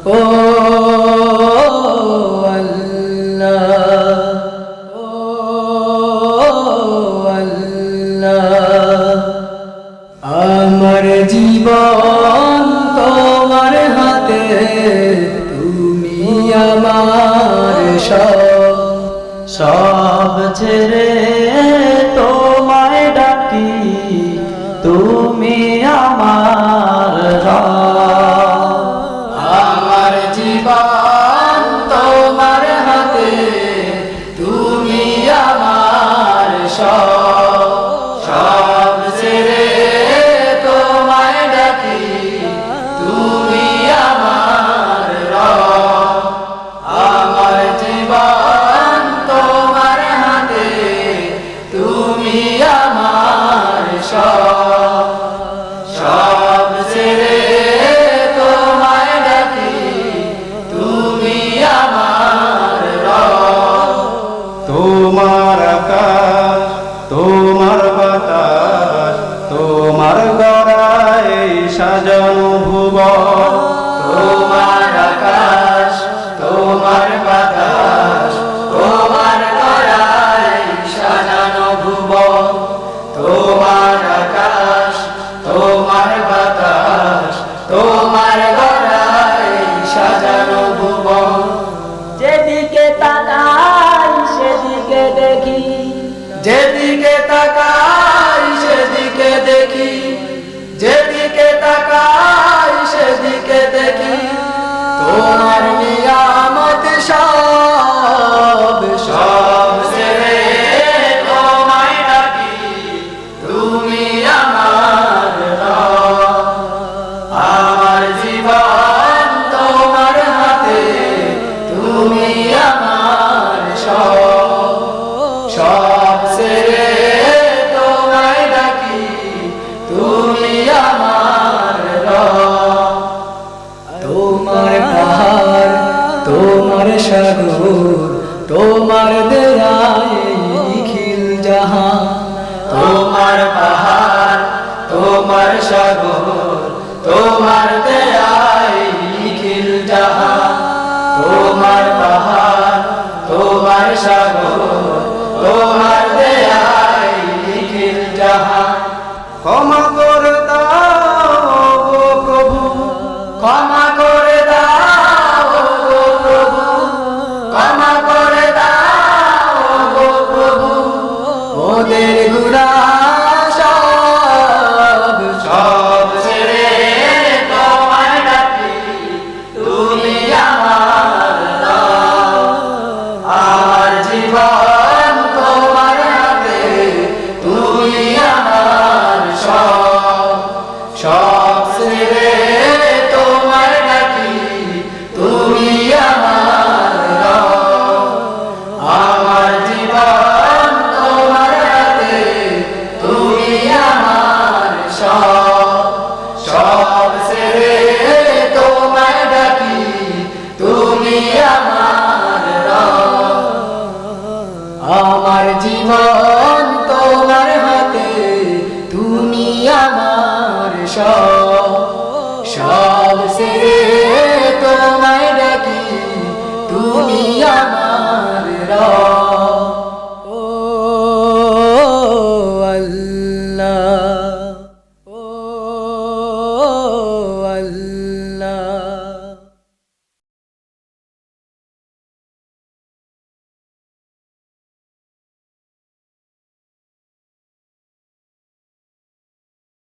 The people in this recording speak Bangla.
ও আল্লাহ, ও আল্লাহ। আমার জীবন তোমার হাতে, তুমি আমার সব ছেড়ে তোমায় ডাকি, তুমি আমার আমার জীবন তোমার হাতে, তুমি আমার সব ছেড়ে তোমায় ডাকি, তুমি আমার আমার জীবন তোমার হাতে, তুমি আমার সব ছেড়ে তোমায় ডাকি, তুমি আমার তোমার আকাশ, তোমার বাতাস, তোমার গড়ায় সাজানো ভুবন। তোমার আকাশ, তোমার বাতাস, তোমার গড়ায় সাজানো ভুবন। তোমার আকাশ, তোমার বাতাস, তোমার গড়ায় সাজানো ভুবন। যেদিকে তাকাই সেদিকে দেখি, যেদিকে তাকাই সেদিকে দেখি, যেদিকে তাকাই সেদিকে দেখি, তোমার নিয়ামত সব ছেড়ে তোমায় ডাকি, তুমি আমার আমার জীবন তোমার হাতে, তুমি আমার সব ছেড়ে তোমায় ডাকি, তুমি আমার তোমার পাহাড়, তোমার সাগর, তোমার দেয়ায় নিখিল জাহান। তোমার পাহাড়, তোমার সাগর, তোমার দেয়ায় নিখিল জাহান। তোমার পাহাড়, তোমার সাগর, তোমার দেয়ায় নিখিল জাহান। ক্ষমা করে দাও গো প্রভু, ক্ষমা করে দাও গো প্রভু, ক্ষমা করে দাও গো প্রভু। ওদের গুনাহ সব ছেড়ে তোমায় ডাকি, তুমি আমার আমার জীবন তোমার হাতে, তুমি আমার সব ছেড়ে তোমায় ডাকি, তুমি আমার আমার জীবন তোমার হাতে, তুমি আমার সব ছেড়ে তোমায় ডাকি, তুমি আমার আমার জীবন তোমার হাতে, তুমি আমার সব ছেড়ে তোমায় ডাকি, তুমি আমার ও আল্লাহ, ও আল্লাহ।